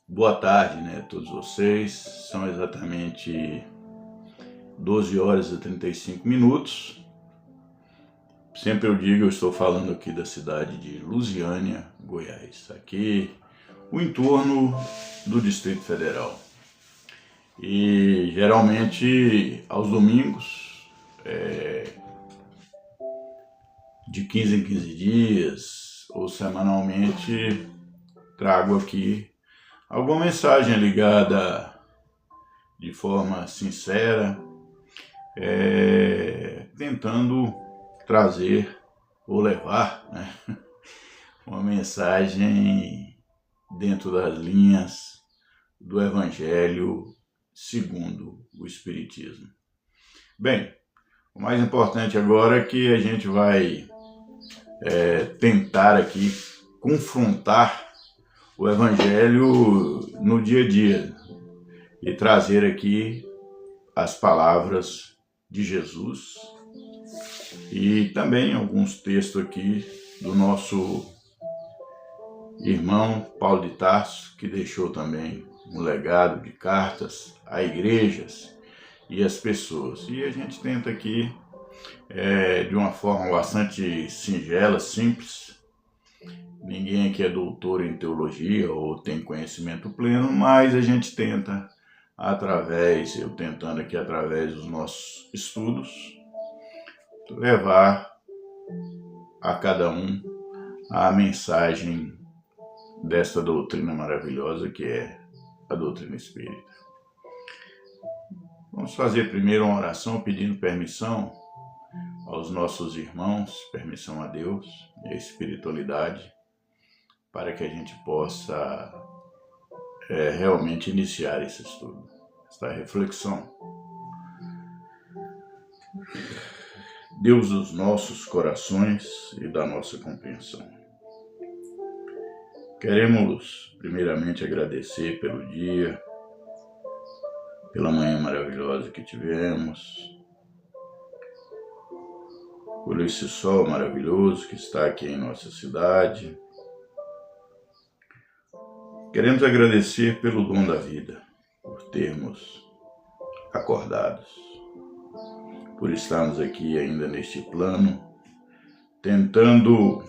Boa tarde, né, a todos vocês. São exatamente 12 horas e 35 minutos. Sempre eu digo, eu estou falando aqui da cidade de Lusiânia, Goiás, aqui o entorno do Distrito Federal. E geralmente aos domingos, de 15 em 15 dias ou semanalmente, trago aqui alguma mensagem ligada de forma sincera, tentando trazer ou levar, né, uma mensagem dentro das linhas do Evangelho segundo o Espiritismo. Bem, o mais importante agora é que a gente vai tentar aqui confrontar o Evangelho no dia a dia e trazer aqui as palavras de Jesus e também alguns textos aqui do nosso irmão Paulo de Tarso, que deixou também um legado de cartas a igrejas e as pessoas. E a gente tenta aqui, de uma forma bastante singela, simples. Ninguém aqui é doutor em teologia ou tem conhecimento pleno, mas a gente tenta, eu tentando aqui através dos nossos estudos, levar a cada um a mensagem desta doutrina maravilhosa que é a doutrina espírita. Vamos fazer primeiro uma oração pedindo permissão aos nossos irmãos, permissão a Deus e a espiritualidade, para que a gente possa realmente iniciar esse estudo, esta reflexão. Deus dos nossos corações e da nossa compreensão. Queremos primeiramente agradecer pelo dia, pela manhã maravilhosa que tivemos, por esse sol maravilhoso que está aqui em nossa cidade. Queremos agradecer pelo dom da vida, por termos acordados, por estarmos aqui ainda neste plano, tentando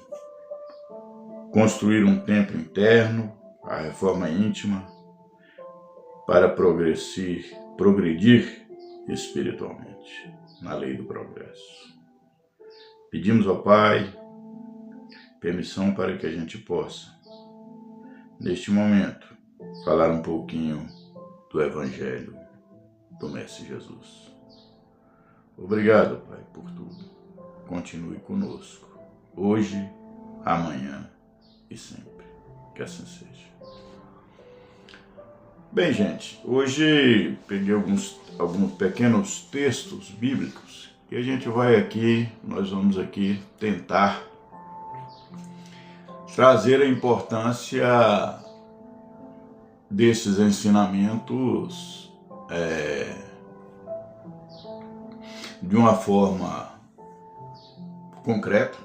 construir um templo interno, a reforma íntima, para progredir espiritualmente, na lei do progresso. Pedimos ao Pai permissão para que a gente possa, neste momento, falar um pouquinho do Evangelho do Mestre Jesus. Obrigado, Pai, por tudo. Continue conosco, hoje, amanhã e sempre. Que assim seja. Bem, gente, hoje peguei alguns pequenos textos bíblicos que a gente nós vamos aqui tentar trazer a importância desses ensinamentos de uma forma concreta,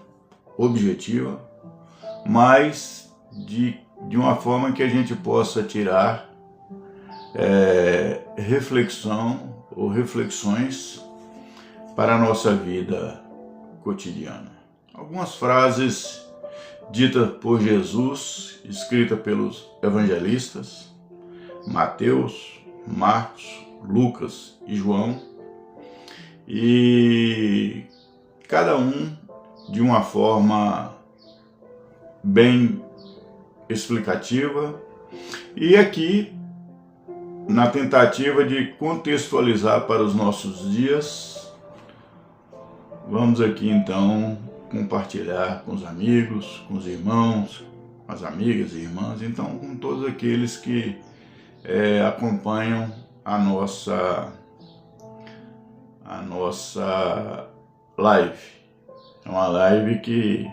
objetiva, mas de uma forma que a gente possa tirar reflexão ou reflexões para a nossa vida cotidiana. Algumas frases ditas por Jesus, escritas pelos evangelistas Mateus, Marcos, Lucas e João, e cada um de uma forma bem explicativa, e aqui na tentativa de contextualizar para os nossos dias, vamos aqui então compartilhar com os amigos, com os irmãos, com as amigas e irmãs, então com todos aqueles que acompanham a nossa live. É uma live que,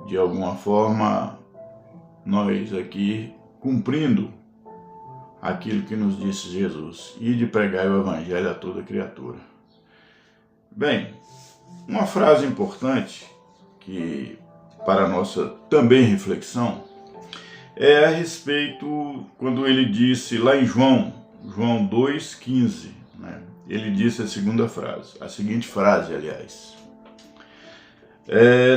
de alguma forma, nós aqui cumprindo aquilo que nos disse Jesus, e de pregar o Evangelho a toda criatura. Bem, uma frase importante que para a nossa também reflexão é a respeito, quando ele disse lá em João 2,15, né? Ele disse a seguinte frase, aliás.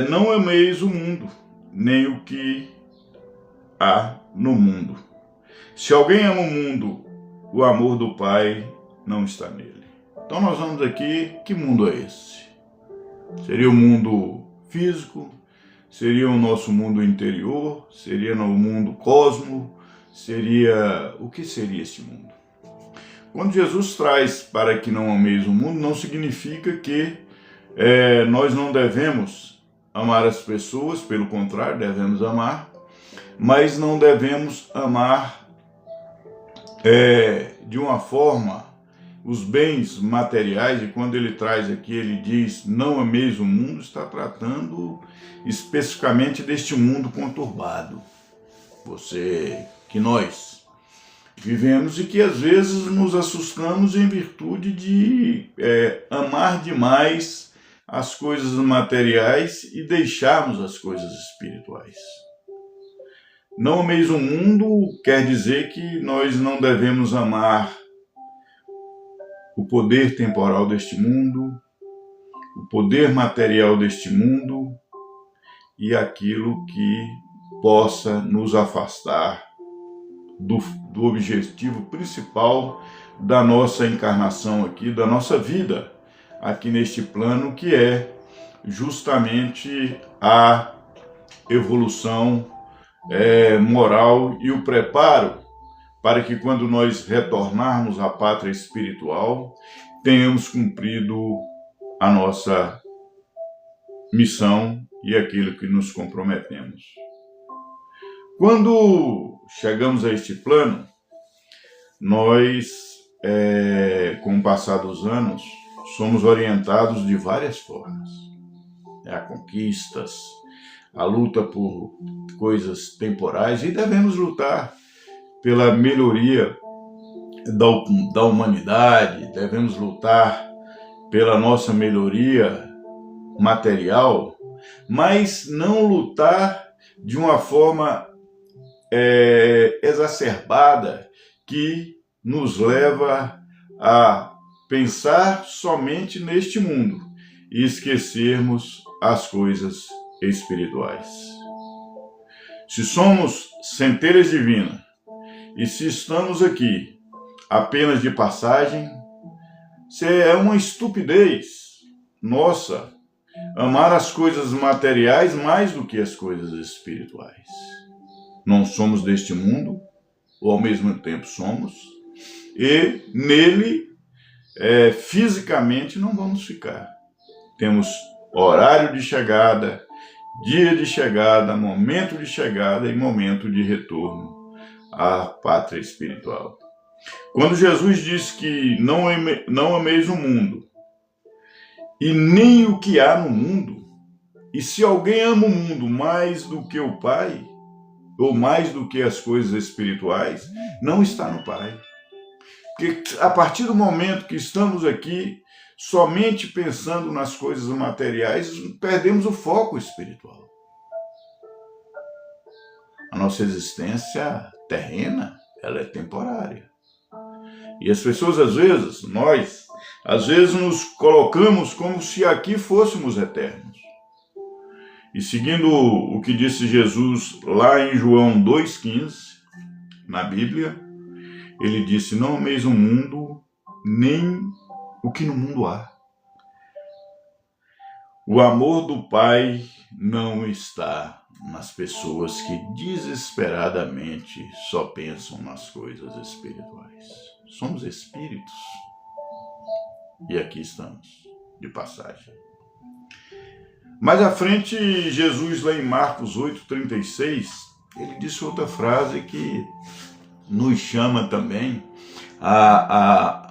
Não ameis o mundo, nem o que há no mundo. Se alguém ama o mundo, o amor do Pai não está nele. Então nós vamos aqui, que mundo é esse? Seria o mundo físico? Seria o nosso mundo interior? Seria no mundo cosmo? O que seria esse mundo? Quando Jesus traz para que não ameis o mundo, não significa que nós não devemos amar as pessoas, pelo contrário, devemos amar, mas não devemos amar de uma forma os bens materiais. E quando ele traz aqui, ele diz, não ameis o mundo, está tratando especificamente deste mundo conturbado. Que nós vivemos e que às vezes nos assustamos em virtude de amar demais as coisas materiais e deixarmos as coisas espirituais. Não ameis o mundo quer dizer que nós não devemos amar o poder temporal deste mundo, o poder material deste mundo e aquilo que possa nos afastar do objetivo principal da nossa encarnação aqui, da nossa vida aqui neste plano, que é justamente a evolução moral e o preparo para que quando nós retornarmos à pátria espiritual, tenhamos cumprido a nossa missão e aquilo que nos comprometemos. Quando chegamos a este plano, nós, com o passar dos anos, somos orientados de várias formas. A conquistas, a luta por coisas temporais, e devemos lutar pela melhoria da humanidade, devemos lutar pela nossa melhoria material, mas não lutar de uma forma exacerbada que nos leva a pensar somente neste mundo e esquecermos as coisas espirituais. Se somos centelhas divinas e se estamos aqui apenas de passagem, é uma estupidez nossa amar as coisas materiais mais do que as coisas espirituais. Não somos deste mundo, ou ao mesmo tempo somos, e nele fisicamente não vamos ficar. Temos horário de chegada, dia de chegada, momento de chegada e momento de retorno à pátria espiritual. Quando Jesus diz que não ameis o mundo, e nem o que há no mundo, e se alguém ama o mundo mais do que o Pai, ou mais do que as coisas espirituais, não está no Pai. Porque a partir do momento que estamos aqui, somente pensando nas coisas materiais, perdemos o foco espiritual. A nossa existência terrena, ela é temporária. E as pessoas, às vezes nos colocamos como se aqui fôssemos eternos. E seguindo o que disse Jesus lá em João 2,15, na Bíblia, ele disse, não ameis o mundo, nem o que no mundo há. O amor do Pai não está nas pessoas que desesperadamente só pensam nas coisas espirituais. Somos espíritos. E aqui estamos, de passagem. Mais à frente, Jesus, lá em Marcos 8,36, ele disse outra frase que nos chama também,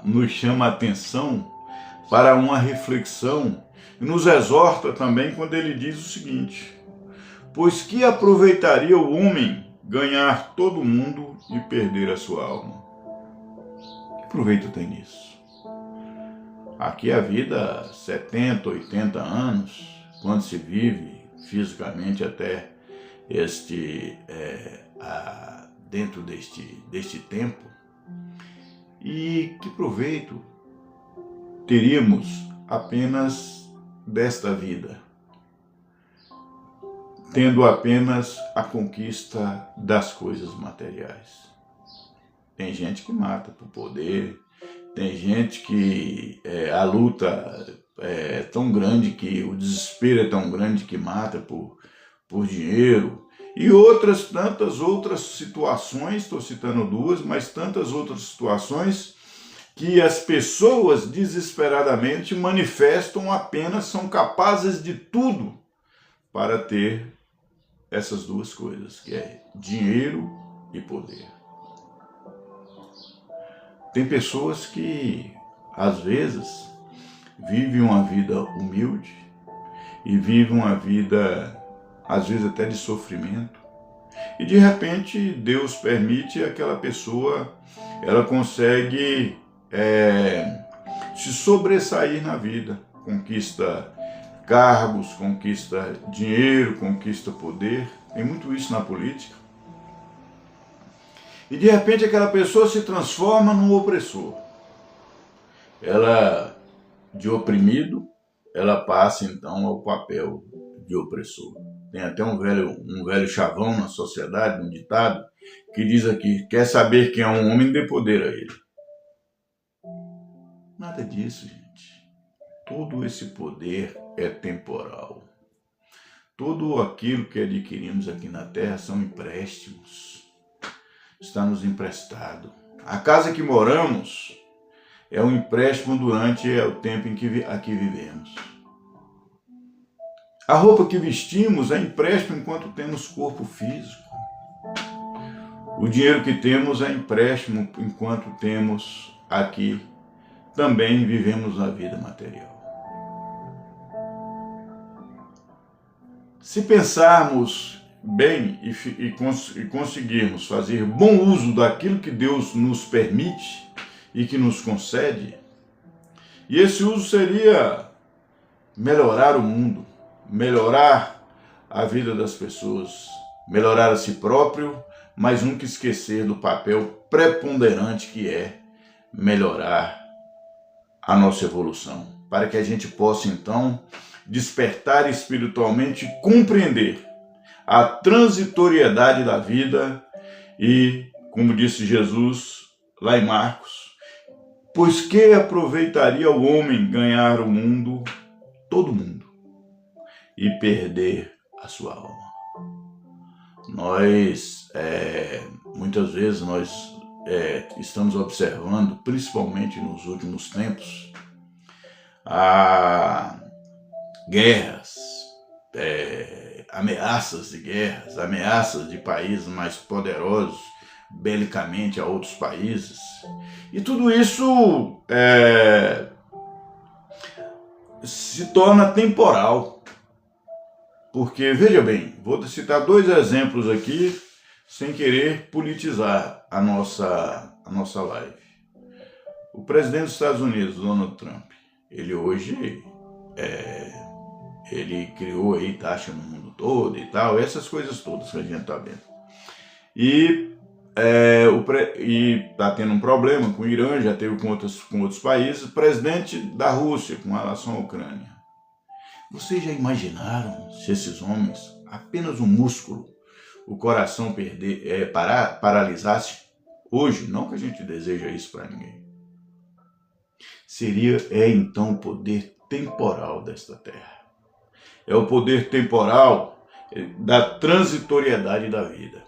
nos chama a atenção para uma reflexão, e nos exorta também quando ele diz o seguinte, pois que aproveitaria o homem ganhar todo o mundo e perder a sua alma? Que proveito tem nisso? Aqui a vida, 70, 80 anos, quando se vive fisicamente até dentro deste tempo, e que proveito teríamos apenas desta vida, tendo apenas a conquista das coisas materiais. Tem gente que mata por poder, tem gente que a luta é tão grande, que o desespero é tão grande que mata por dinheiro, e tantas outras situações, estou citando duas, mas tantas outras situações que as pessoas desesperadamente manifestam, apenas são capazes de tudo para ter essas duas coisas, que é dinheiro e poder. Tem pessoas que, às vezes, vivem uma vida humilde e vivem uma vida, às vezes, até de sofrimento. E, de repente, Deus permite aquela pessoa, ela consegue se sobressair na vida. Conquista cargos, conquista dinheiro, conquista poder. Tem muito isso na política. E de repente aquela pessoa se transforma num opressor. Ela, de oprimido, ela passa então ao papel de opressor. Tem até um velho chavão na sociedade, um ditado, que diz aqui: quer saber quem é um homem, dê poder a ele. Nada disso, gente. Todo esse poder é temporal. Tudo aquilo que adquirimos aqui na Terra são empréstimos. Está nos emprestado. A casa que moramos é um empréstimo durante o tempo em que aqui vivemos. A roupa que vestimos é empréstimo enquanto temos corpo físico. O dinheiro que temos é empréstimo enquanto temos aqui. Também vivemos a vida material. Se pensarmos bem e conseguirmos fazer bom uso daquilo que Deus nos permite e que nos concede, e esse uso seria melhorar o mundo, melhorar a vida das pessoas, melhorar a si próprio, mas nunca esquecer do papel preponderante que é melhorar a nossa evolução, para que a gente possa então despertar espiritualmente e compreender a transitoriedade da vida e, como disse Jesus lá em Marcos, pois que aproveitaria o homem ganhar o mundo, todo mundo, e perder a sua alma. Muitas vezes nós estamos observando, principalmente nos últimos tempos, guerras, ameaças de guerras, ameaças de países mais poderosos belicamente a outros países. E tudo isso se torna temporal. Porque, veja bem, vou citar dois exemplos aqui, sem querer politizar a nossa live. O presidente dos Estados Unidos, Donald Trump, ele hoje ele criou aí taxa no mundo todo e tal, essas coisas todas que a gente está vendo. E está tendo um problema com o Irã, já teve com outros países. O presidente da Rússia com relação à Ucrânia. Vocês já imaginaram se esses homens, apenas um músculo, o coração paralisasse? Hoje, não que a gente deseja isso para ninguém. Então o poder temporal desta terra. É o poder temporal da transitoriedade da vida.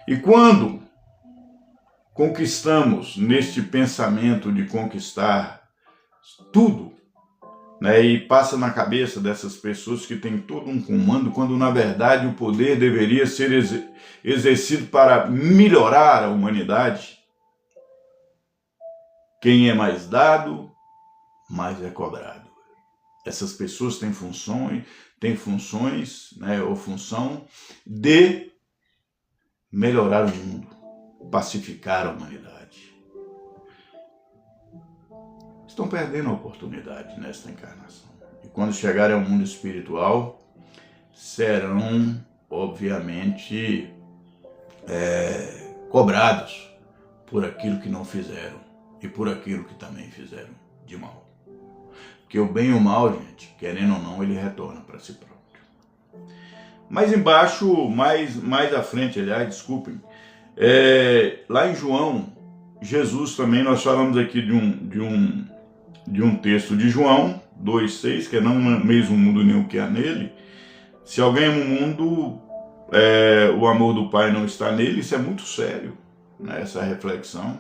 E quando conquistamos neste pensamento de conquistar tudo, e passa na cabeça dessas pessoas que têm todo um comando, quando na verdade o poder deveria ser exercido para melhorar a humanidade, quem é mais dado, mais é cobrado. Essas pessoas têm funções, ou função de melhorar o mundo, pacificar a humanidade. Estão perdendo a oportunidade nesta encarnação. E quando chegarem ao mundo espiritual, serão obviamente, cobrados por aquilo que não fizeram e por aquilo que também fizeram de mal. Porque o bem e o mal, gente, querendo ou não, ele retorna para si próprio. Mais embaixo, mais à frente, aliás, desculpem, lá em João, Jesus também, nós falamos aqui de um texto de João 2,6, que é não mesmo o mundo nem o que há nele. Se alguém ama o mundo, o amor do Pai não está nele. Isso é muito sério, né, essa reflexão.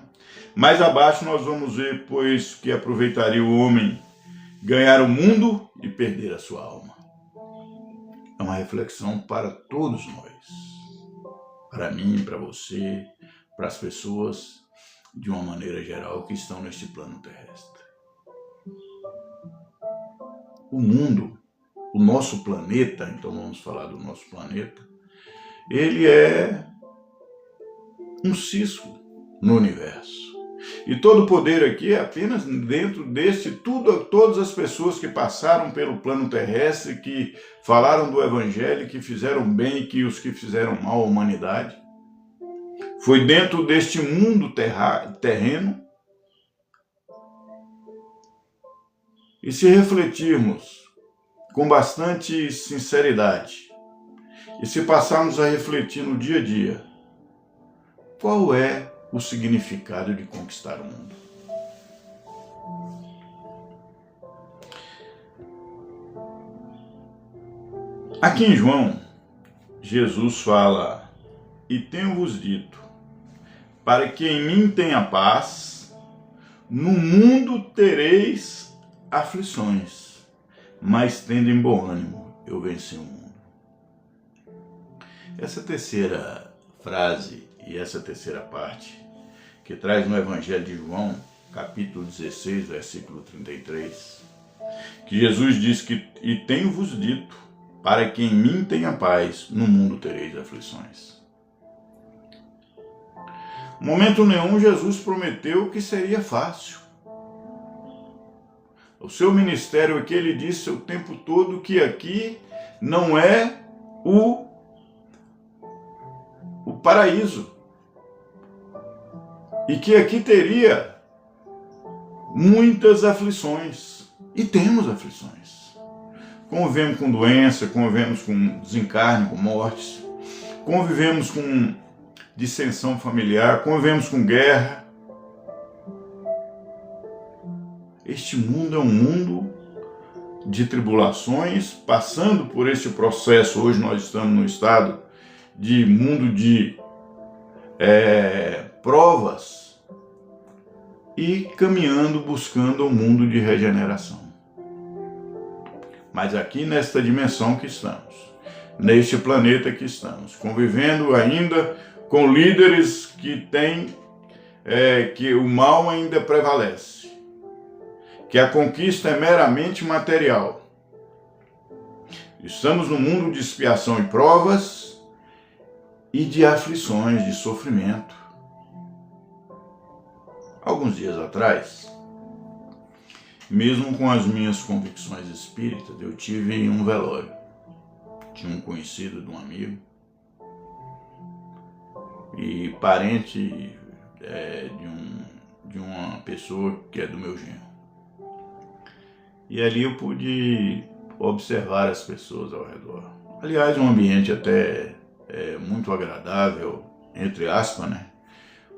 Mais abaixo nós vamos ver, pois, que aproveitaria o homem ganhar o mundo e perder a sua alma. É uma reflexão para todos nós, para mim, para você, para as pessoas, de uma maneira geral, que estão neste plano terrestre. O mundo, o nosso planeta, então vamos falar do nosso planeta, ele é um cisco no universo. E todo o poder aqui é apenas dentro desse todas as pessoas que passaram pelo plano terrestre, que falaram do Evangelho, que fizeram bem, que os que fizeram mal à humanidade. Foi dentro deste mundo terreno. E se refletirmos com bastante sinceridade, e se passarmos a refletir no dia a dia, qual é o significado de conquistar o mundo? Aqui em João, Jesus fala: e tenho-vos dito, para que em mim tenha paz, no mundo tereis aflições, mas tende em bom ânimo, eu venci o mundo. Essa terceira frase e essa terceira parte, que traz no Evangelho de João, capítulo 16, versículo 33, que Jesus diz que, e tenho-vos dito, para que em mim tenha paz, no mundo tereis aflições. Momento nenhum Jesus prometeu que seria fácil. O seu ministério aqui, ele disse o tempo todo que aqui não é o paraíso. E que aqui teria muitas aflições. E temos aflições. Convivemos com doença, convivemos com desencarne, com mortes, convivemos com dissensão familiar, convivemos com guerra. Este mundo é um mundo de tribulações, passando por este processo. Hoje nós estamos no estado de mundo de provas e caminhando, buscando um mundo de regeneração. Mas aqui nesta dimensão que estamos, neste planeta que estamos, convivendo ainda com líderes que têm que o mal ainda prevalece, que a conquista é meramente material. Estamos num mundo de expiação e provas e de aflições, de sofrimento. Alguns dias atrás, mesmo com as minhas convicções espíritas, eu tive um velório. Tinha um conhecido de um amigo e parente de uma pessoa que é do meu genro. E ali eu pude observar as pessoas ao redor. Aliás, um ambiente até muito agradável, entre aspas, né?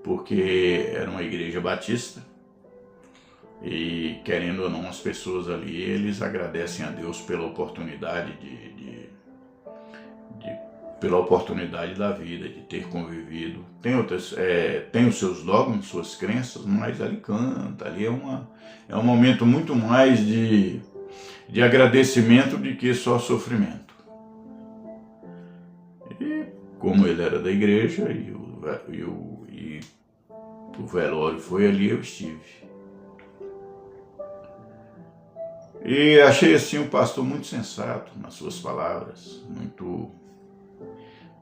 Porque era uma igreja batista e, querendo ou não, as pessoas ali, eles agradecem a Deus pela oportunidade pela oportunidade da vida, de ter convivido. Tem os seus dogmas, suas crenças, mas ali canta, ali é um momento muito mais de agradecimento do que só sofrimento. E como ele era da igreja e o velório foi ali, eu estive. E achei assim o pastor muito sensato nas suas palavras,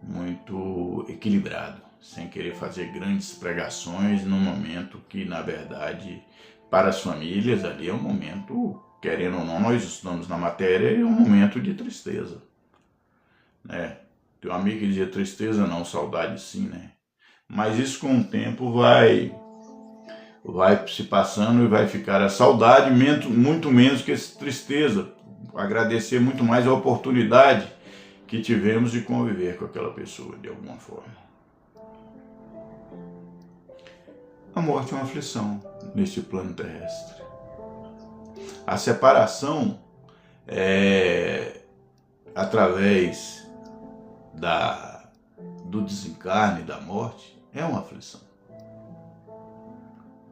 muito equilibrado, sem querer fazer grandes pregações num momento que, na verdade, para as famílias ali é um momento, querendo ou não, nós estamos na matéria, é um momento de tristeza, né? Tem um amigo que dizia tristeza não, saudade sim, né? Mas isso com o tempo vai se passando e vai ficar a saudade muito menos que essa tristeza. Agradecer muito mais a oportunidade que tivemos de conviver com aquela pessoa de alguma forma. A morte é uma aflição neste plano terrestre. A separação através do desencarne, da morte, é uma aflição.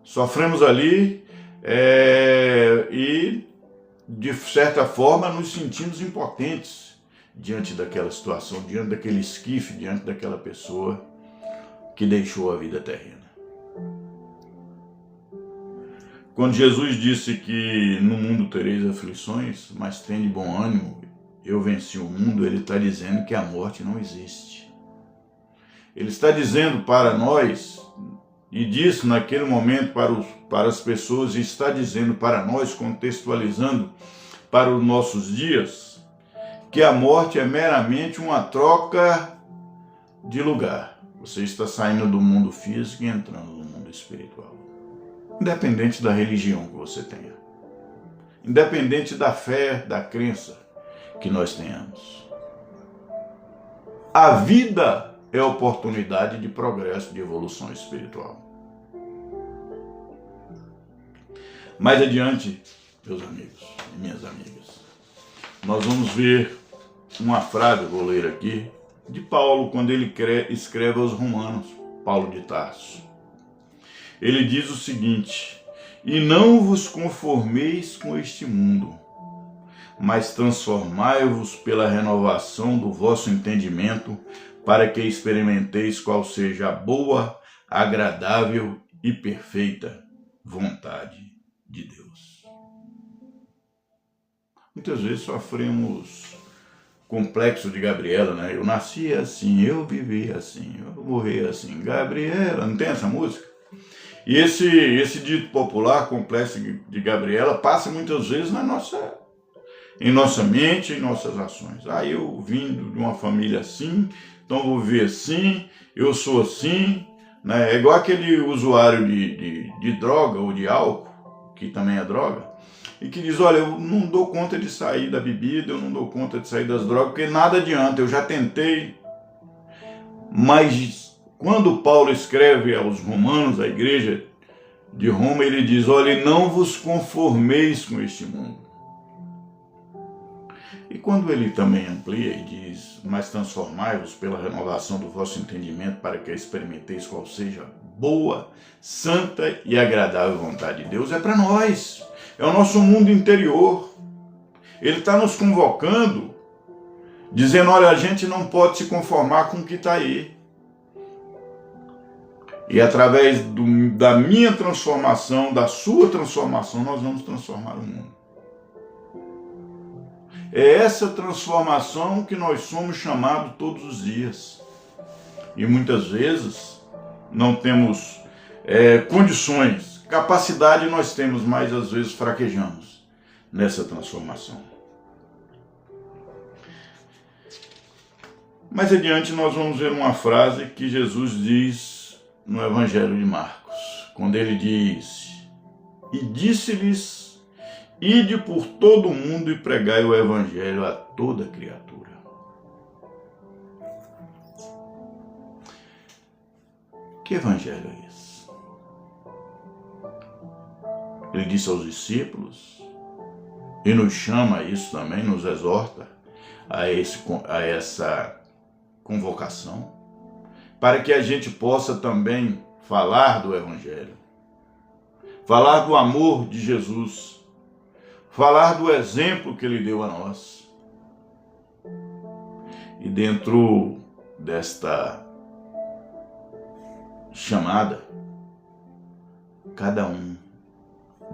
Sofremos ali e, de certa forma, nos sentimos impotentes diante daquela situação, diante daquele esquife, diante daquela pessoa que deixou a vida terrena. Quando Jesus disse que no mundo tereis aflições, mas tende bom ânimo, eu venci o mundo, ele está dizendo que a morte não existe. Ele está dizendo para nós, e disse naquele momento para as pessoas, e está dizendo para nós, contextualizando para os nossos dias, que a morte é meramente uma troca de lugar. Você está saindo do mundo físico e entrando no mundo espiritual. Independente da religião que você tenha. Independente da fé, da crença que nós tenhamos. A vida é oportunidade de progresso, de evolução espiritual. Mais adiante, meus amigos e minhas amigas, nós vamos ver uma frase, vou ler aqui, de Paulo, quando ele escreve aos Romanos, Paulo de Tarso. Ele diz o seguinte: e não vos conformeis com este mundo, mas transformai-vos pela renovação do vosso entendimento, para que experimenteis qual seja a boa, agradável e perfeita vontade de Deus. Muitas vezes sofremos complexo de Gabriela, né? Eu nasci assim, eu vivi assim, eu morri assim. Gabriela, não tem essa música? E esse dito popular, complexo de Gabriela, passa muitas vezes em nossa mente, em nossas ações. Eu vindo de uma família assim, então vou viver assim, eu sou assim, né? É igual aquele usuário de droga ou de álcool, que também é droga, e que diz, olha, eu não dou conta de sair da bebida, eu não dou conta de sair das drogas, porque nada adianta, eu já tentei. Mas quando Paulo escreve aos romanos, à igreja de Roma, ele diz, olha, não vos conformeis com este mundo. E quando ele também amplia e diz, mas transformai-vos pela renovação do vosso entendimento, para que experimenteis qual seja boa, santa e agradável vontade de Deus, é para nós. É o nosso mundo interior. Ele está nos convocando, dizendo, olha, a gente não pode se conformar com o que está aí. E através da minha transformação, da sua transformação, nós vamos transformar o mundo. É essa transformação que nós somos chamados todos os dias. E muitas vezes não temos condições, capacidade nós temos, mas às vezes fraquejamos nessa transformação. Mais adiante nós vamos ver uma frase que Jesus diz no Evangelho de Marcos, quando ele diz, e disse-lhes, ide por todo o mundo e pregai o Evangelho a toda criatura. Que Evangelho é esse? Ele disse aos discípulos, e nos chama a isso também, nos exorta a essa convocação, para que a gente possa também falar do Evangelho, falar do amor de Jesus, falar do exemplo que ele deu a nós. E dentro desta chamada, cada um,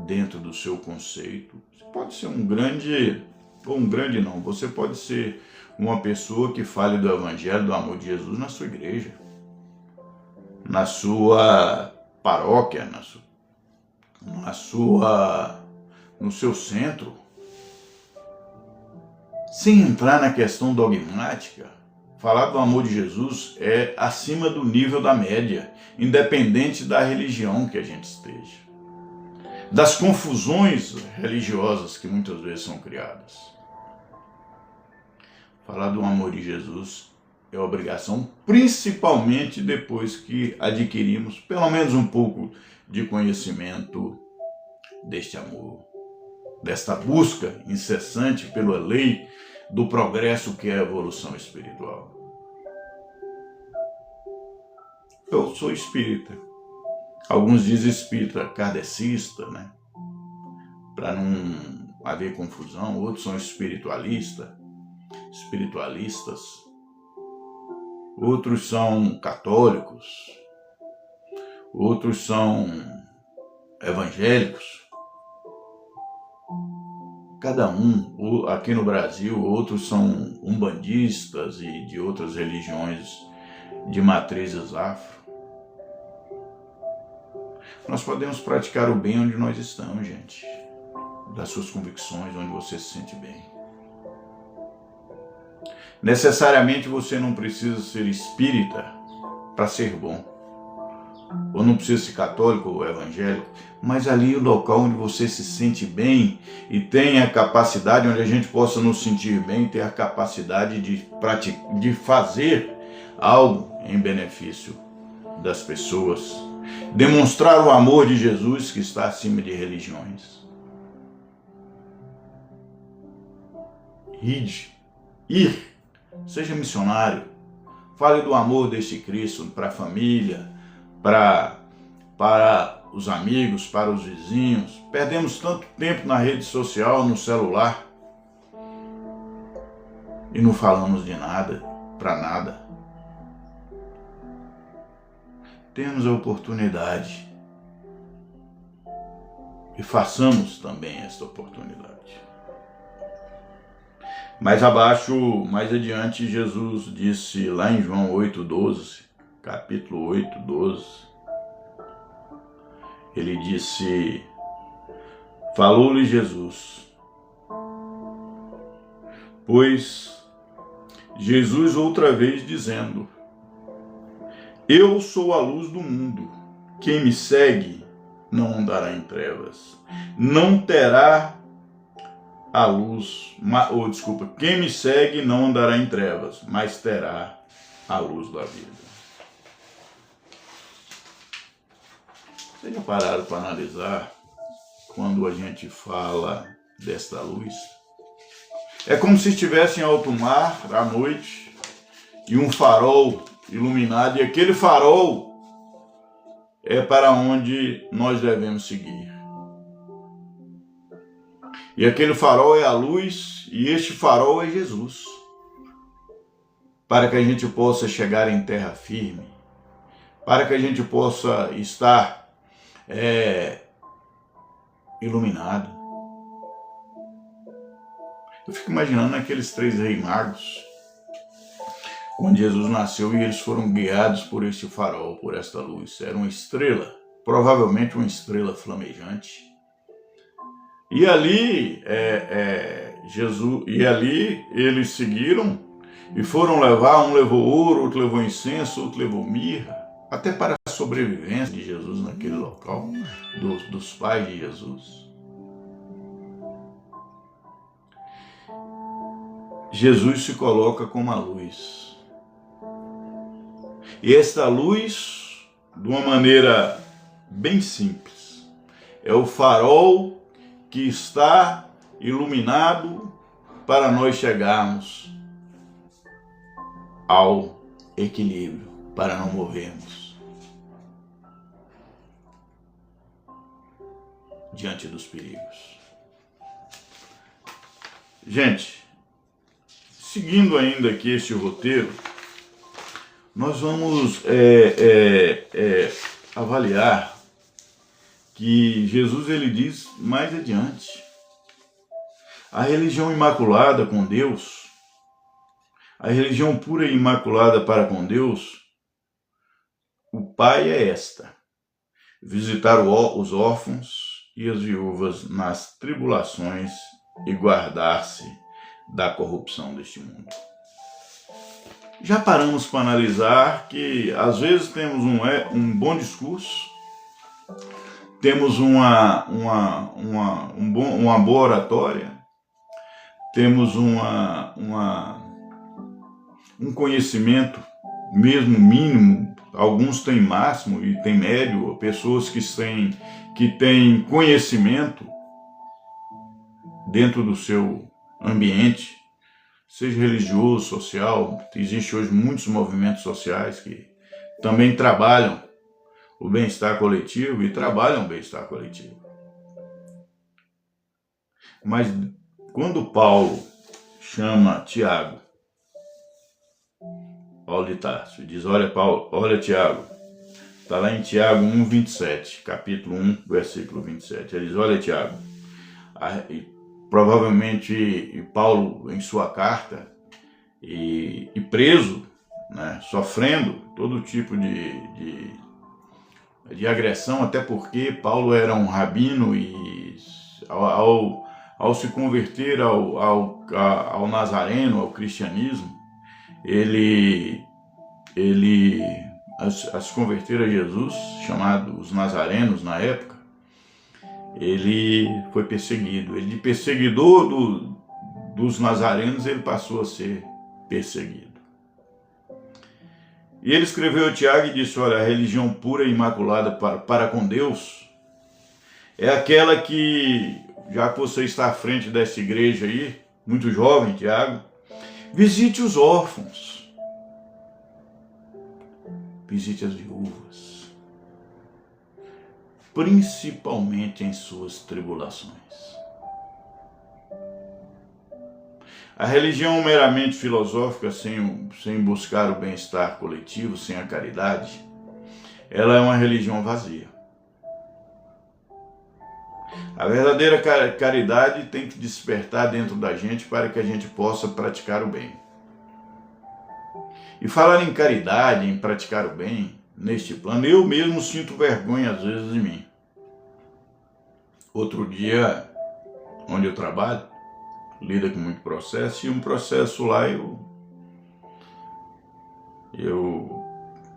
dentro do seu conceito, você pode ser um grande, ou um grande não, você pode ser uma pessoa que fale do Evangelho, do amor de Jesus na sua igreja, na sua paróquia, no seu centro, sem entrar na questão dogmática, Falar do amor de Jesus é acima do nível da média, independente da religião que a gente esteja, das confusões religiosas que muitas vezes são criadas. Falar do amor de Jesus é obrigação, principalmente depois que adquirimos pelo menos um pouco de conhecimento deste amor, desta busca incessante pela lei do progresso que é a evolução espiritual. Eu sou espírita. Alguns dizem espírita kardecista, né? Para não haver confusão. Outros são espiritualistas. Outros são católicos. Outros são evangélicos. Cada um, aqui no Brasil, outros são umbandistas e de outras religiões de matrizes afro. Nós podemos praticar o bem onde nós estamos, gente. Das suas convicções, onde você se sente bem. Necessariamente você não precisa ser espírita para ser bom. Ou não precisa ser católico ou evangélico, mas ali é o local onde você se sente bem e tem a capacidade, onde a gente possa nos sentir bem, ter a capacidade de fazer algo em benefício das pessoas. Demonstrar o amor de Jesus que está acima de religiões. Ir, seja missionário, fale do amor deste Cristo para a família, para os amigos, para os vizinhos. Perdemos tanto tempo na rede social, no celular, e não falamos de nada, para nada. Temos a oportunidade e façamos também esta oportunidade. Mais abaixo, mais adiante, Jesus disse lá em João 8,12, capítulo 8,12, ele disse, falou-lhe Jesus, pois Jesus outra vez dizendo, eu sou a luz do mundo, quem me segue não andará em trevas, não terá a luz, quem me segue não andará em trevas, mas terá a luz da vida. Vocês já pararam para analisar quando a gente fala desta luz? É como se estivesse em alto mar à noite e um farol iluminado, e aquele farol é para onde nós devemos seguir. E aquele farol é a luz, e este farol é Jesus. Para que a gente possa chegar em terra firme, para que a gente possa estar iluminado. Eu fico imaginando aqueles 3 reis magos, quando Jesus nasceu e eles foram guiados por este farol, por esta luz. Era uma estrela, provavelmente uma estrela flamejante. E ali, eles seguiram e foram levar, um levou ouro, outro levou incenso, outro levou mirra, até para a sobrevivência de Jesus naquele local, dos pais de Jesus. Jesus se coloca como a luz. E esta luz, de uma maneira bem simples, é o farol que está iluminado para nós chegarmos ao equilíbrio, para não morrermos diante dos perigos. Gente, seguindo ainda aqui este roteiro, nós vamos avaliar que Jesus ele diz mais adiante, a religião imaculada com Deus, a religião pura e imaculada para com Deus, o Pai é esta, visitar os órfãos e as viúvas nas tribulações e guardar-se da corrupção deste mundo. Já paramos para analisar que às vezes temos um bom discurso, temos uma boa oratória, temos um conhecimento mesmo mínimo, alguns têm máximo e têm médio, pessoas que têm conhecimento dentro do seu ambiente, seja religioso, social. Existe hoje muitos movimentos sociais que também trabalham o bem-estar coletivo e trabalham o bem-estar coletivo. Mas quando Paulo chama Tiago, Paulo de Tarso, diz: olha Tiago, está lá em Tiago 1:27, capítulo 1, versículo 27. Ele diz: olha Tiago, provavelmente Paulo em sua carta e preso, né, sofrendo todo tipo de agressão, até porque Paulo era um rabino e ao se converter ao nazareno, ao cristianismo, a se converter a Jesus, chamados os nazarenos na época, ele foi perseguido. Ele, de perseguidor dos nazarenos, ele passou a ser perseguido. E ele escreveu a Tiago e disse: olha, a religião pura e imaculada para com Deus é aquela que, já que você está à frente dessa igreja aí, muito jovem, Tiago, visite os órfãos, visite as viúvas, principalmente em suas tribulações. A religião meramente filosófica, sem buscar o bem-estar coletivo, sem a caridade, ela é uma religião vazia. A verdadeira caridade tem que despertar dentro da gente para que a gente possa praticar o bem. E falar em caridade, em praticar o bem, neste plano, eu mesmo sinto vergonha às vezes de mim. Outro dia, onde eu trabalho, lida com muito processo, e um processo lá eu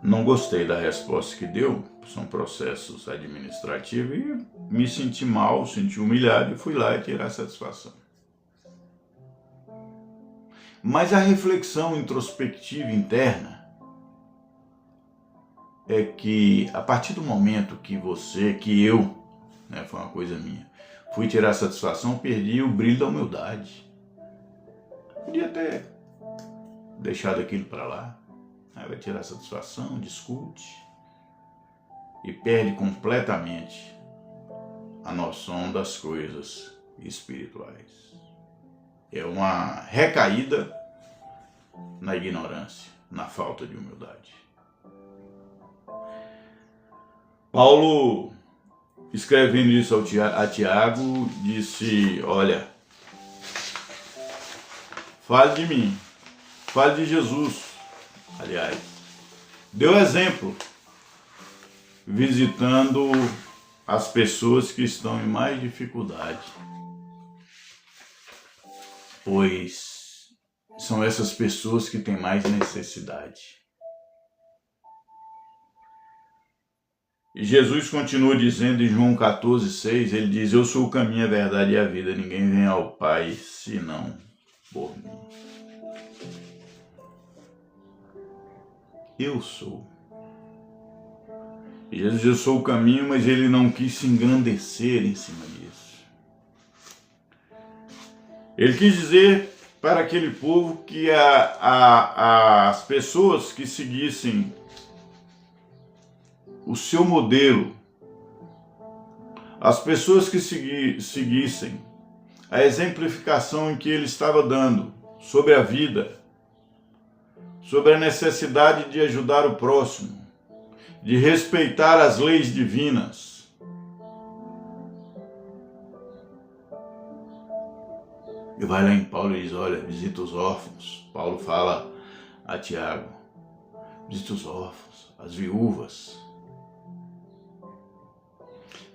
não gostei da resposta que deu, são processos administrativos, e me senti mal, senti humilhado e fui lá tirar a satisfação. Mas a reflexão introspectiva interna é que a partir do momento que eu, né, foi uma coisa minha, fui tirar satisfação, perdi o brilho da humildade. Podia ter deixado aquilo para lá. Aí vai tirar satisfação, discute e perde completamente a noção das coisas espirituais. É uma recaída na ignorância, na falta de humildade. Paulo, escrevendo isso a Tiago, disse: olha, fale de mim, fale de Jesus. Aliás, deu exemplo, visitando as pessoas que estão em mais dificuldade, pois são essas pessoas que têm mais necessidade. E Jesus continua dizendo em João 14:6, ele diz: eu sou o caminho, a verdade e a vida, ninguém vem ao Pai senão por mim. Eu sou. E Jesus diz: eu sou o caminho, mas ele não quis se engrandecer em cima disso. Ele quis dizer para aquele povo que as pessoas que seguissem o seu modelo, as pessoas que seguissem a exemplificação em que ele estava dando sobre a vida, sobre a necessidade de ajudar o próximo, de respeitar as leis divinas, e vai lá em Paulo e diz: olha, visita os órfãos. Paulo fala a Tiago: visita os órfãos, as viúvas.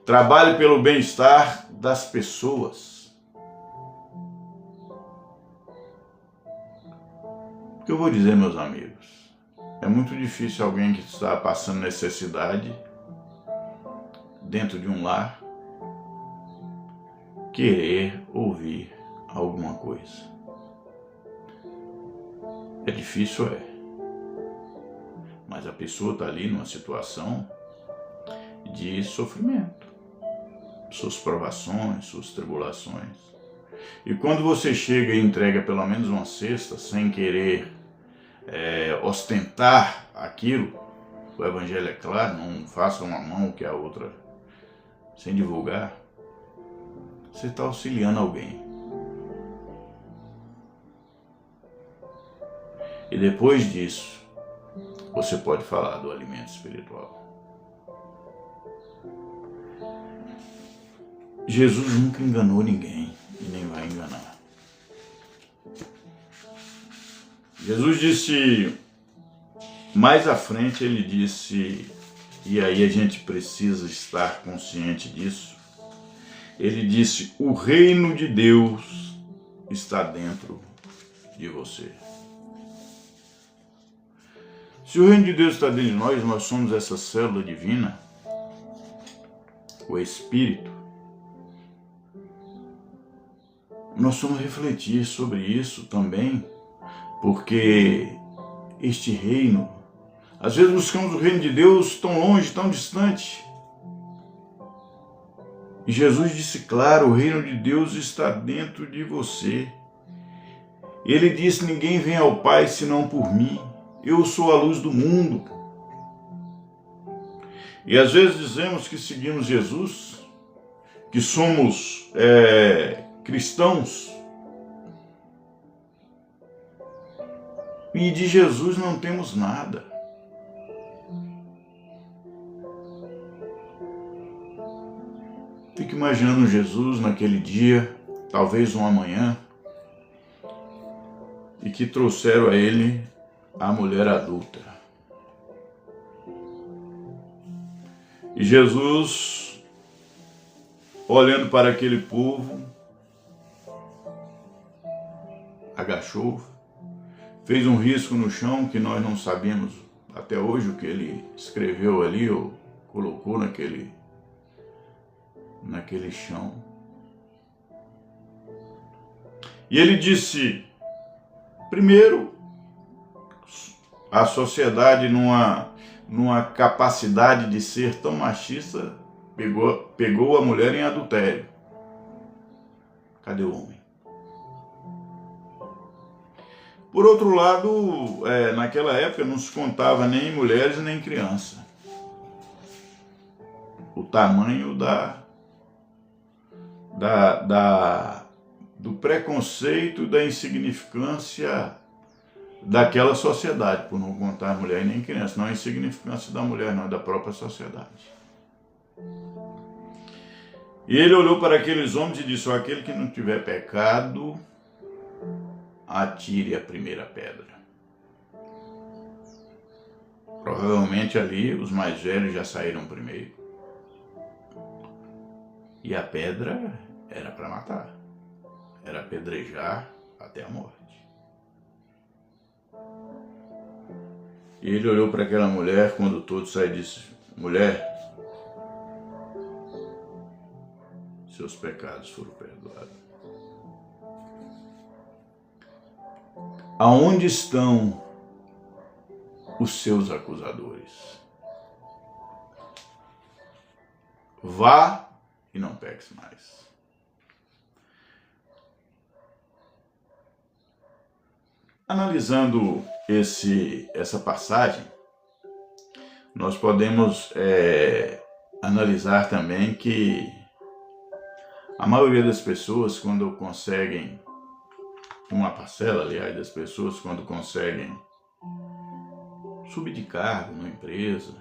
Trabalhe pelo bem-estar das pessoas. Porque Eu vou dizer, meus amigos, é muito difícil alguém que está passando necessidade dentro de um lar querer ouvir alguma coisa. É difícil, mas a pessoa está ali numa situação de sofrimento, suas provações, suas tribulações. E quando você chega e entrega pelo menos uma cesta, sem querer ostentar aquilo, o evangelho é claro, não faça uma mão que a outra, sem divulgar, você está auxiliando alguém. E depois disso, você pode falar do alimento espiritual. Jesus nunca enganou ninguém e nem vai enganar. Jesus disse, mais à frente ele disse, e aí a gente precisa estar consciente disso, ele disse, o reino de Deus está dentro de você. Se o reino de Deus está dentro de nós somos essa célula divina, o Espírito, nós vamos refletir sobre isso também, porque este reino, às vezes buscamos o reino de Deus tão longe, tão distante. E Jesus disse claro, o reino de Deus está dentro de você. Ele disse, ninguém vem ao Pai senão por mim. Eu sou a luz do mundo. E às vezes dizemos que seguimos Jesus, que somos cristãos, e de Jesus não temos nada. Fico imaginando Jesus naquele dia, talvez uma manhã, e que trouxeram a ele a mulher adúltera. E Jesus, olhando para aquele povo, agachou, fez um risco no chão que nós não sabemos até hoje o que ele escreveu ali ou colocou naquele chão. E ele disse, primeiro, a sociedade numa capacidade de ser tão machista, pegou a mulher em adultério. Cadê o homem? Por outro lado, naquela época não se contava nem mulheres nem crianças. O tamanho do preconceito, da insignificância daquela sociedade, por não contar mulher e nem criança. Não é a insignificância da mulher, não, é da própria sociedade. E ele olhou para aqueles homens e disse, aquele que não tiver pecado, atire a primeira pedra. Provavelmente ali os mais velhos já saíram primeiro. E a pedra era para matar. Era apedrejar até a morte. E ele olhou para aquela mulher, quando todos saíram, e disse, mulher, seus pecados foram perdoados. Aonde estão os seus acusadores? Vá e não peques mais. Analisando essa passagem, nós podemos analisar também que a maioria das pessoas, quando conseguem, uma parcela, aliás, das pessoas, quando conseguem subir de cargo numa empresa,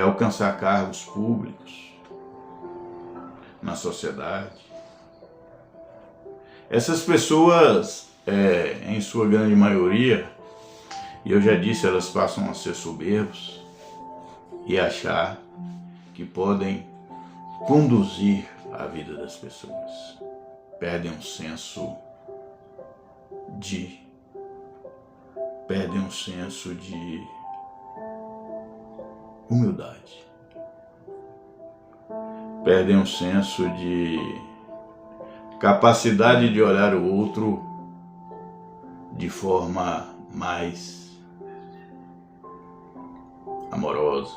alcançar cargos públicos na sociedade, essas pessoas, em sua grande maioria, e eu já disse, elas passam a ser soberbos e achar que podem conduzir a vida das pessoas. Perdem um senso de perdem um senso de humildade, perdem um senso de capacidade de olhar o outro de forma mais amorosa.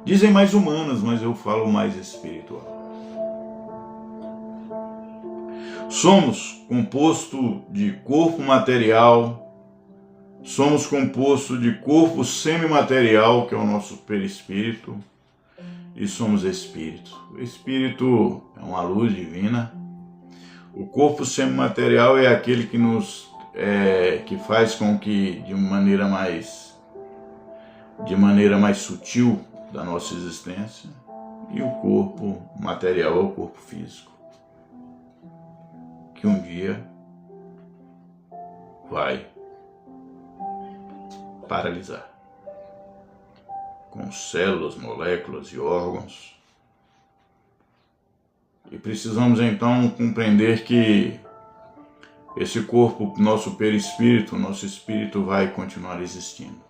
Dizem mais humanas, mas eu falo mais espiritual. Somos composto de corpo material, somos composto de corpo semimaterial, que é o nosso perispírito, e somos espírito. O espírito é uma luz divina. O corpo semimaterial é aquele que que faz com que de maneira mais sutil da nossa existência, e o corpo material é o corpo físico, que um dia vai paralisar, com células, moléculas e órgãos. E precisamos então compreender que esse corpo, nosso perispírito, nosso espírito vai continuar existindo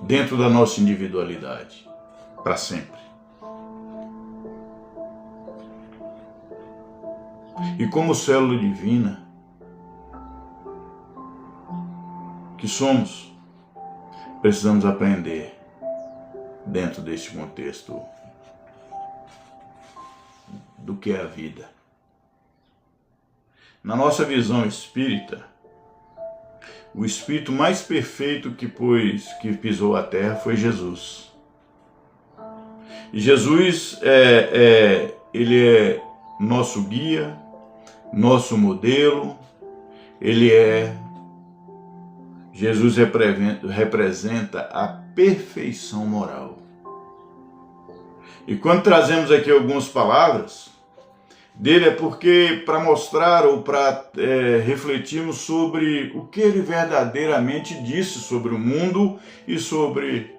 dentro da nossa individualidade, para sempre. E como célula divina que somos, precisamos aprender dentro deste contexto do que é a vida. Na nossa visão espírita, o espírito mais perfeito que pisou a terra foi Jesus. E Jesus ele é nosso guia, nosso modelo. Jesus representa a perfeição moral. E quando trazemos aqui algumas palavras dele, é porque para mostrar ou para refletirmos sobre o que ele verdadeiramente disse sobre o mundo e sobre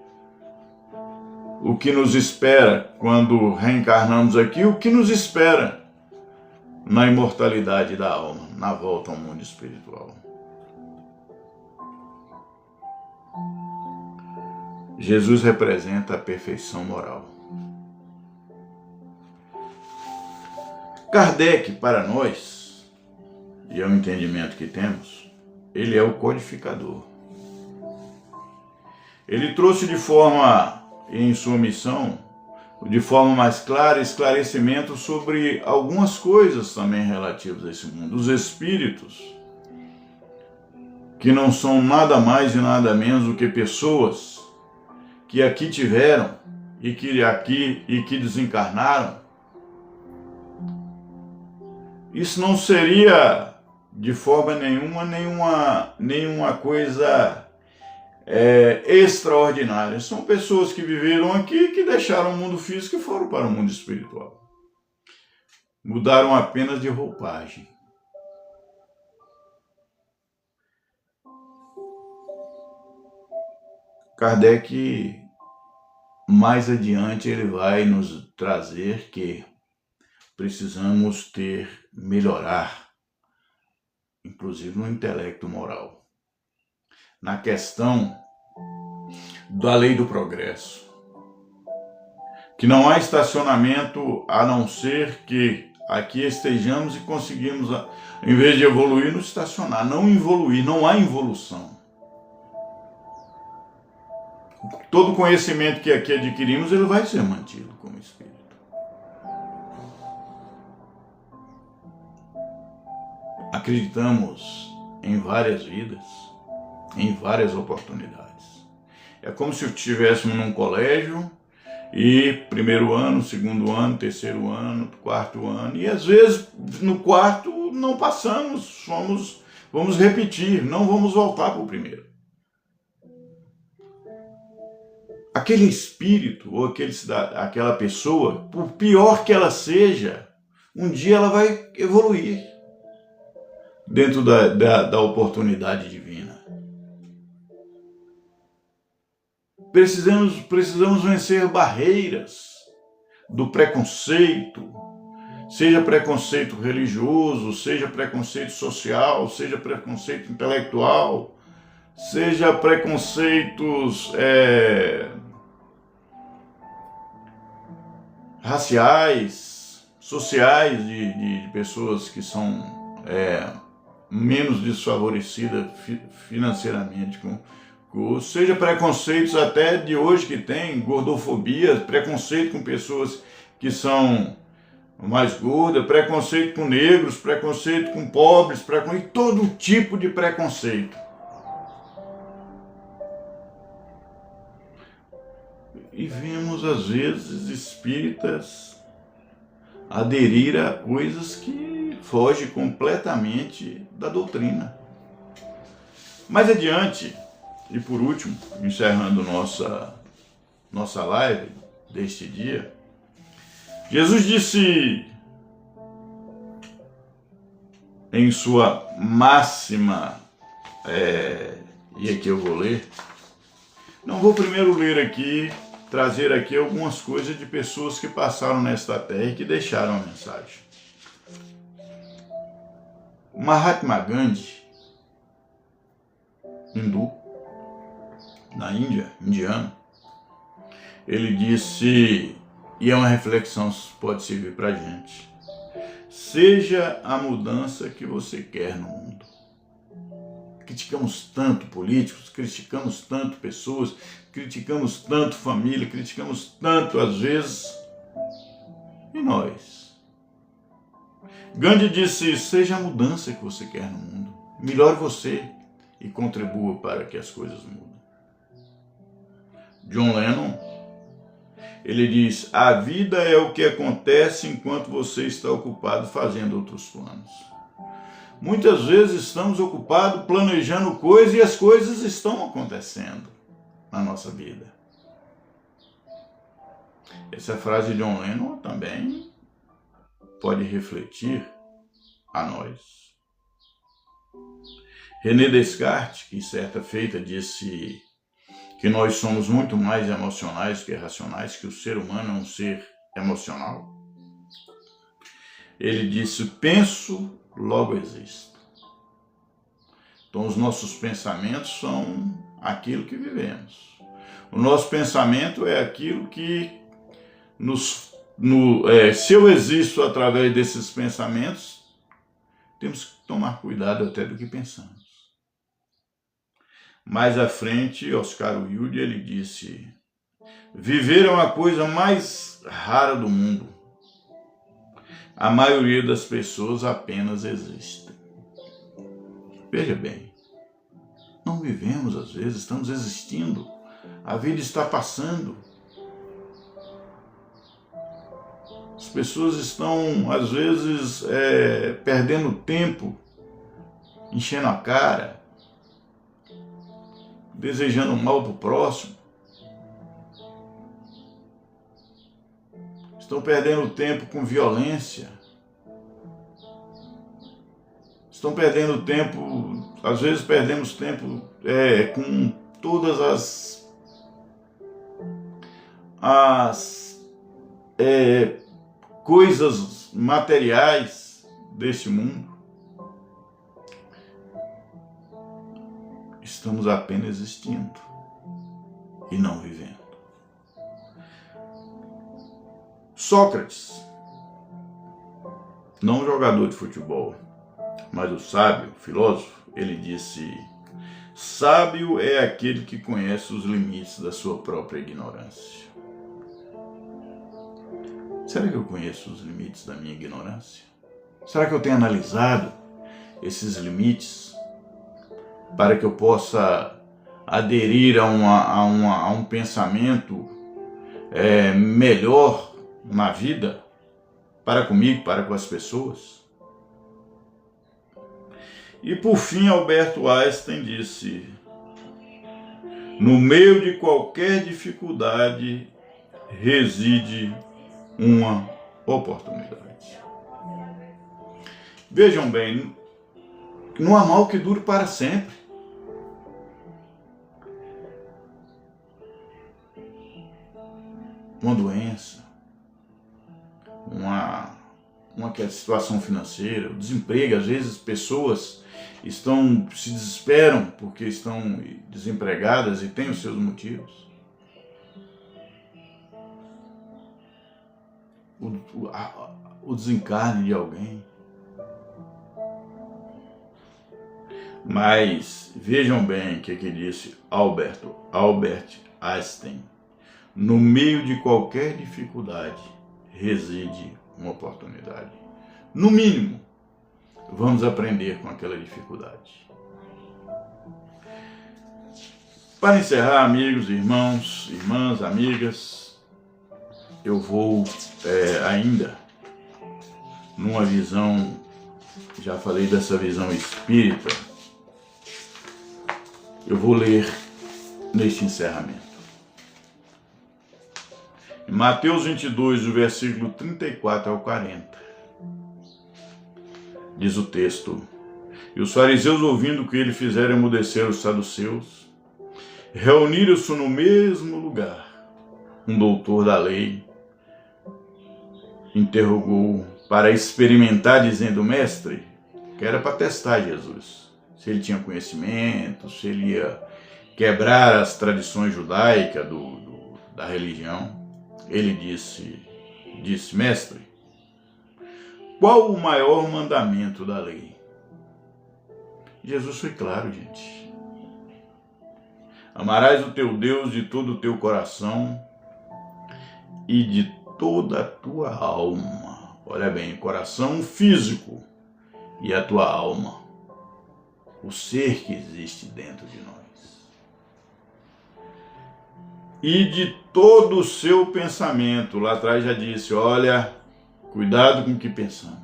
o que nos espera quando reencarnamos aqui, o que nos espera na imortalidade da alma, na volta ao mundo espiritual. Jesus representa a perfeição moral. Kardec, para nós, e é o entendimento que temos, ele é o codificador. Ele trouxe em sua missão, de forma mais clara, esclarecimento sobre algumas coisas também relativas a esse mundo. Os espíritos, que não são nada mais e nada menos do que pessoas que aqui tiveram e que desencarnaram. Isso não seria de forma nenhuma coisa extraordinária. São pessoas que viveram aqui, que deixaram o mundo físico e foram para o mundo espiritual. Mudaram apenas de roupagem. Kardec, mais adiante, ele vai nos trazer que precisamos melhorar, inclusive no intelecto moral, na questão da lei do progresso, que não há estacionamento a não ser que aqui estejamos e conseguimos, em vez de evoluir, nos estacionar, não evoluir, não há involução. Todo conhecimento que aqui adquirimos, ele vai ser mantido como espírito. Acreditamos em várias vidas, em várias oportunidades. É como se estivéssemos num colégio e primeiro ano, segundo ano, terceiro ano, quarto ano, e às vezes no quarto não passamos, vamos repetir, não vamos voltar para o primeiro. Aquele espírito ou aquela pessoa, por pior que ela seja, um dia ela vai evoluir dentro da oportunidade divina. Precisamos vencer barreiras do preconceito, seja preconceito religioso, seja preconceito social, seja preconceito intelectual, seja preconceitos raciais, sociais de pessoas que são menos desfavorecidas financeiramente, seja preconceitos até de hoje que tem, gordofobia, preconceito com pessoas que são mais gordas, preconceito com negros, preconceito com pobres, e todo tipo de preconceito. E vemos às vezes espíritas aderir a coisas que fogem completamente da doutrina. Mais adiante, e por último, encerrando nossa live deste dia, Jesus disse em sua máxima, e aqui eu vou ler, não vou primeiro ler aqui, trazer aqui algumas coisas de pessoas que passaram nesta terra e que deixaram a mensagem. Mahatma Gandhi, hindu, na Índia, indiano, ele disse, e é uma reflexão que pode servir para a gente: seja a mudança que você quer no mundo. Criticamos tanto políticos, criticamos tanto pessoas, criticamos tanto família, criticamos tanto às vezes, e nós? Gandhi disse, seja a mudança que você quer no mundo, melhore você e contribua para que as coisas mudem. John Lennon, ele diz, a vida é o que acontece enquanto você está ocupado fazendo outros planos. Muitas vezes estamos ocupados planejando coisas e as coisas estão acontecendo na nossa vida. Essa frase de John Lennon também pode refletir a nós. René Descartes, que certa feita disse que nós somos muito mais emocionais que racionais, que o ser humano é um ser emocional. Ele disse, penso, logo existo. Então os nossos pensamentos são aquilo que vivemos. O nosso pensamento é aquilo que se eu existo através desses pensamentos, temos que tomar cuidado até do que pensamos. Mais à frente, Oscar Wilde, ele disse, viver é uma coisa mais rara do mundo. A maioria das pessoas apenas existem. Veja bem, não vivemos às vezes, estamos existindo. A vida está passando. As pessoas estão, às vezes, perdendo tempo, enchendo a cara, desejando mal para o próximo. Estão perdendo tempo com violência. Estão perdendo tempo, às vezes perdemos tempo com todas as coisas materiais deste mundo. Estamos apenas existindo e não vivendo. Sócrates, não jogador de futebol, mas o sábio, filósofo, ele disse, sábio é aquele que conhece os limites da sua própria ignorância. Será que eu conheço os limites da minha ignorância? Será que eu tenho analisado esses limites para que eu possa aderir a um pensamento melhor na vida, para comigo, para com as pessoas? E por fim, Alberto Einstein disse, no meio de qualquer dificuldade reside uma oportunidade. Vejam bem, não há mal que dure para sempre. Uma doença, uma situação financeira, o desemprego, às vezes pessoas se desesperam porque estão desempregadas e têm os seus motivos. O desencarne de alguém. Mas vejam bem o que disse Albert Einstein. No meio de qualquer dificuldade reside uma oportunidade. No mínimo, vamos aprender com aquela dificuldade. Para encerrar, amigos, irmãos, irmãs, amigas, eu vou ainda numa visão, já falei dessa visão espírita, eu vou ler neste encerramento. Em Mateus 22, do versículo 34 ao 40, diz o texto: E os fariseus, ouvindo o que ele fizera emudecer os saduceus, reuniram-se no mesmo lugar. Um doutor da lei interrogou para experimentar, dizendo: Mestre, que era para testar Jesus, se ele tinha conhecimento, se ele ia quebrar as tradições judaicas da religião. Ele disse: Mestre, qual o maior mandamento da lei? Jesus foi claro, gente. Amarás o teu Deus de todo o teu coração e de toda a tua alma. Olha bem, coração físico e a tua alma, o ser que existe dentro de nós. E de todo o seu pensamento. Lá atrás já disse, olha, cuidado com o que pensamos.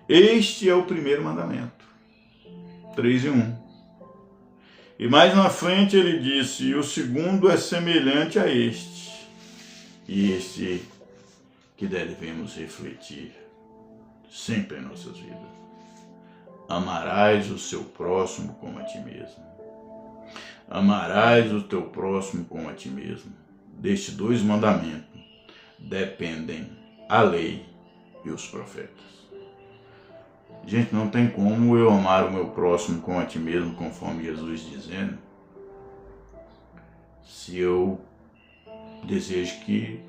Este é o primeiro mandamento. 3:1. E mais na frente ele disse, e o segundo é semelhante a este. E este que devemos refletir sempre em nossas vidas. Amarás o seu próximo como a ti mesmo. Amarás o teu próximo como a ti mesmo. Destes 2 mandamentos dependem a lei e os profetas. Gente, não tem como eu amar o meu próximo como a ti mesmo, conforme Jesus dizendo, se eu desejo que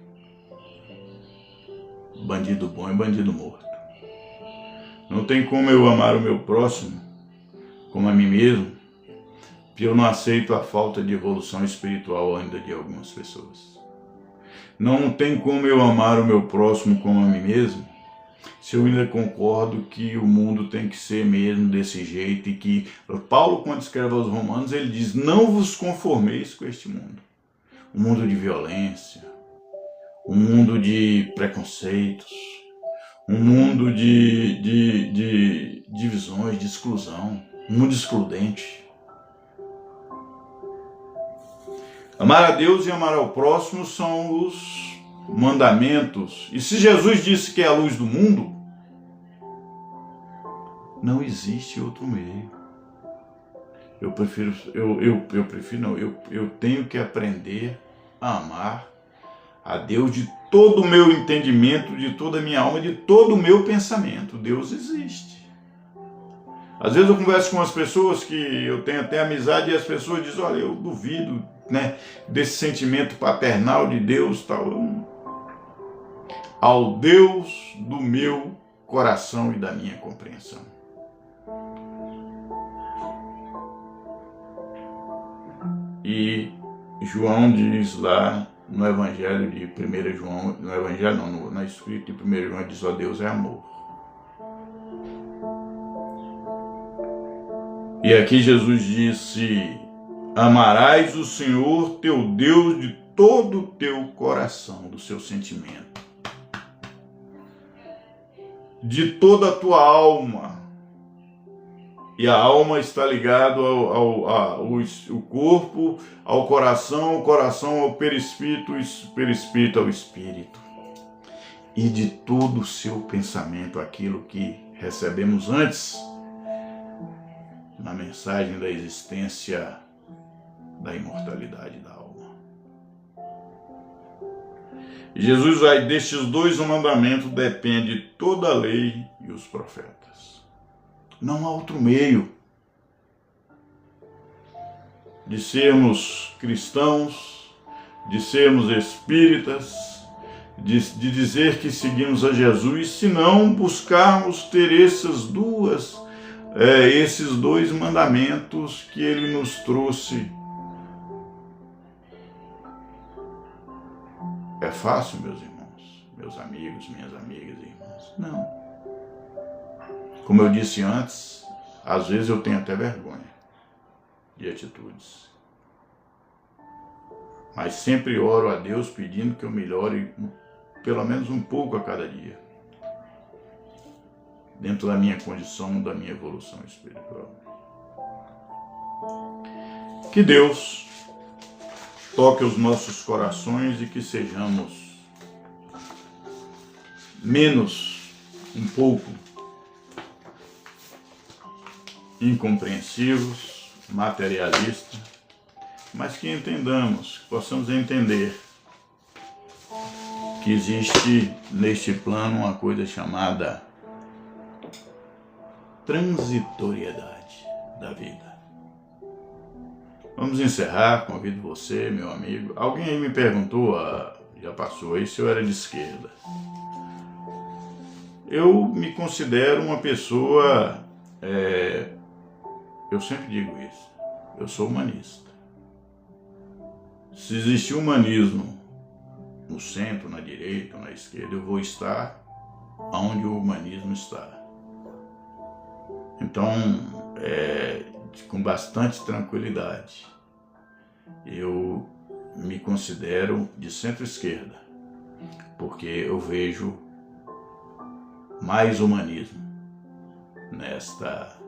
bandido bom é bandido morto. Não tem como eu amar o meu próximo como a mim mesmo, porque eu não aceito a falta de evolução espiritual ainda de algumas pessoas. Não tem como eu amar o meu próximo como a mim mesmo, se eu ainda concordo que o mundo tem que ser mesmo desse jeito, e que Paulo, quando escreve aos Romanos, ele diz, não vos conformeis com este mundo. Um mundo de violência, um mundo de preconceitos, um mundo de divisões, de exclusão, um mundo excludente. Amar a Deus e amar ao próximo são os mandamentos. E se Jesus disse que é a luz do mundo, não existe outro meio. Eu tenho que aprender a amar a Deus de todo o meu entendimento, de toda a minha alma, de todo o meu pensamento. Deus existe. Às vezes eu converso com as pessoas que eu tenho até amizade e as pessoas dizem, olha, eu duvido, né, desse sentimento paternal de Deus, tal. Ao Deus do meu coração e da minha compreensão. E João diz lá no Evangelho de 1 João, no Evangelho não, na escrita de 1 João, diz, ó, Deus é amor. E aqui Jesus disse, amarás o Senhor teu Deus de todo o teu coração, do seu sentimento, de toda a tua alma. E a alma está ligada ao corpo, ao coração, o coração ao perispírito, o perispírito ao espírito. E de todo o seu pensamento, aquilo que recebemos antes, na mensagem da existência da imortalidade da alma. E Jesus vai, destes 2 mandamentos depende toda a lei e os profetas. Não há outro meio de sermos cristãos, de sermos espíritas, de dizer que seguimos a Jesus, se não buscarmos ter esses dois mandamentos que Ele nos trouxe. É fácil, meus irmãos, meus amigos, minhas amigas e irmãs? Não. Como eu disse antes, às vezes eu tenho até vergonha de atitudes. Mas sempre oro a Deus pedindo que eu melhore pelo menos um pouco a cada dia, dentro da minha condição, da minha evolução espiritual. Que Deus toque os nossos corações e que sejamos menos, um pouco, incompreensivos, materialistas, mas que entendamos, que possamos entender que existe neste plano uma coisa chamada transitoriedade da vida. Vamos encerrar, convido você, meu amigo. Alguém aí me perguntou, já passou aí, se eu era de esquerda. Eu me considero uma pessoa, eu sempre digo isso, eu sou humanista. Se existir humanismo no centro, na direita ou na esquerda, eu vou estar onde o humanismo está. Então, com bastante tranquilidade, eu me considero de centro-esquerda, porque eu vejo mais humanismo nesta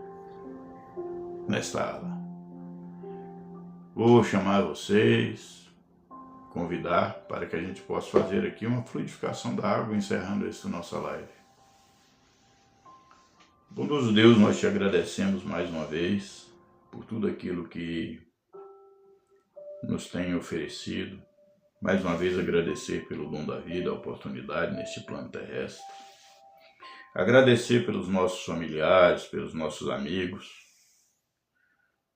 ala. Vou chamar vocês, convidar para que a gente possa fazer aqui uma fluidificação da água, encerrando essa nossa live. Bondoso Deus, nós te agradecemos mais uma vez por tudo aquilo que nos tem oferecido. Mais uma vez agradecer pelo dom da vida, a oportunidade neste plano terrestre. Agradecer pelos nossos familiares, pelos nossos amigos.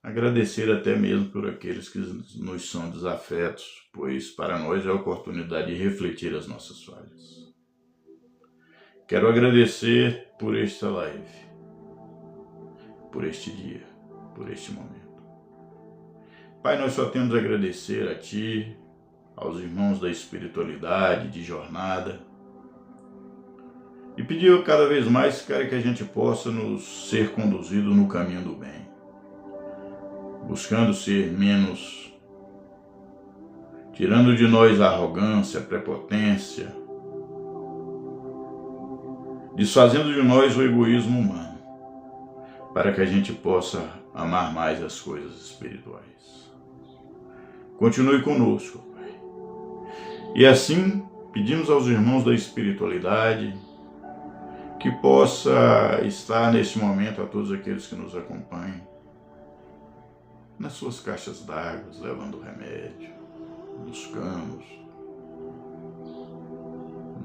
Agradecer até mesmo por aqueles que nos são desafetos, pois para nós é a oportunidade de refletir as nossas falhas. Quero agradecer por esta live, por este dia, por este momento. Pai, nós só temos a agradecer a Ti, aos irmãos da espiritualidade, de jornada, e pedir cada vez mais, cara, que a gente possa nos ser conduzido no caminho do bem, buscando ser menos, tirando de nós a arrogância, a prepotência, desfazendo de nós o egoísmo humano, para que a gente possa amar mais as coisas espirituais. Continue conosco, Pai. E assim, pedimos aos irmãos da espiritualidade que possa estar neste momento a todos aqueles que nos acompanham nas suas caixas d'água, levando remédio, nos canos,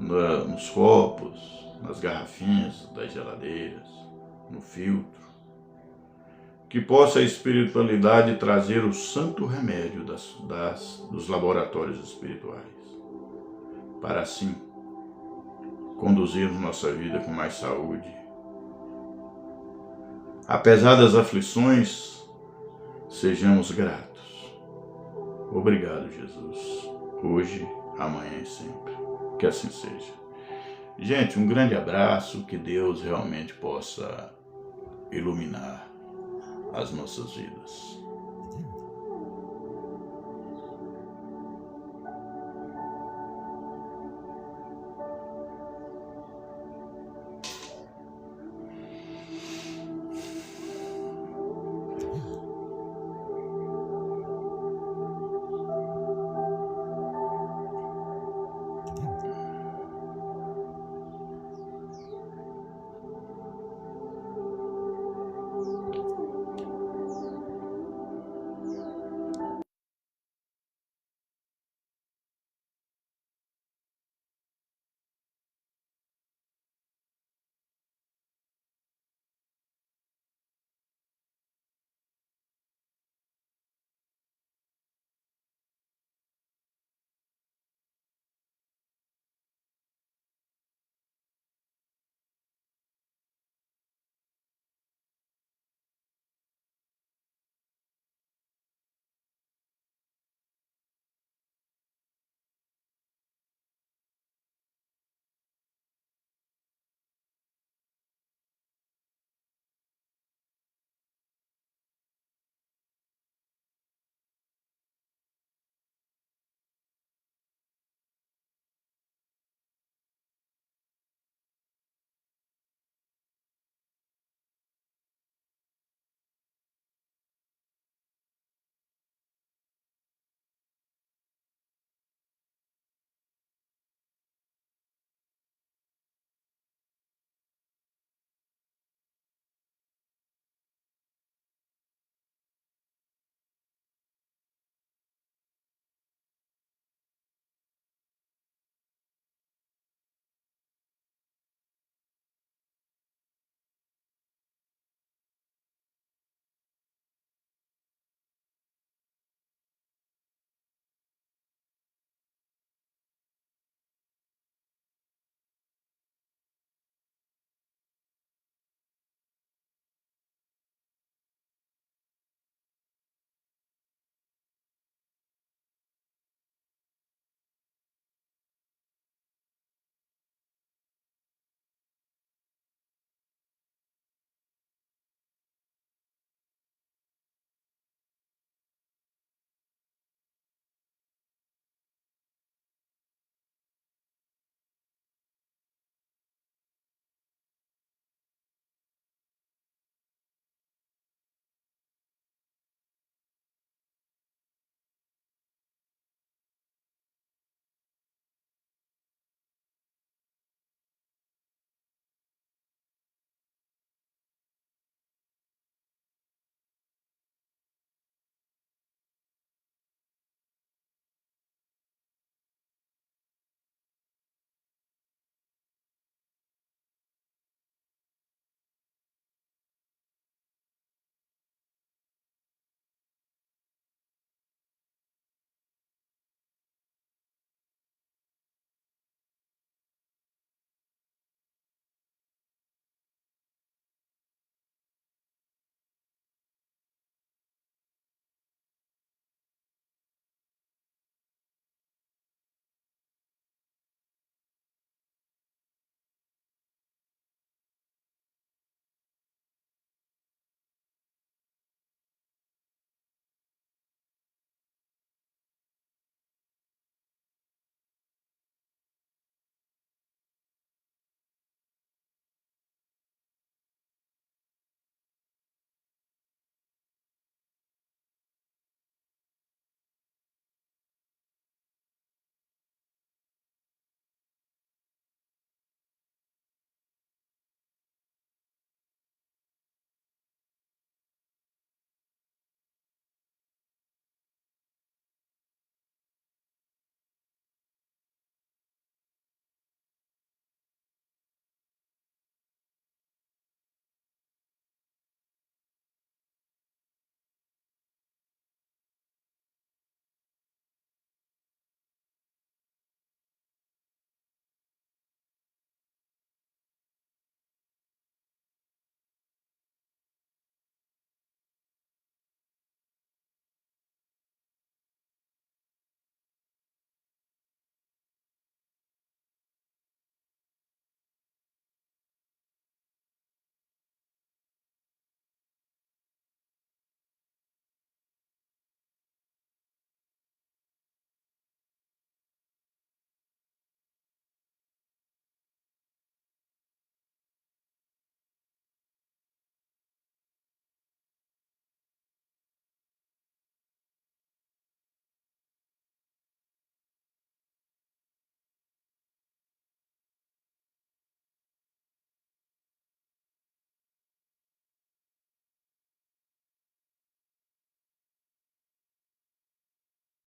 nos copos, nas garrafinhas das geladeiras, no filtro. Que possa a espiritualidade trazer o santo remédio dos laboratórios espirituais, para assim conduzirmos nossa vida com mais saúde. Apesar das aflições, sejamos gratos. Obrigado, Jesus, hoje, amanhã e sempre. Que assim seja. Gente, um grande abraço, que Deus realmente possa iluminar as nossas vidas.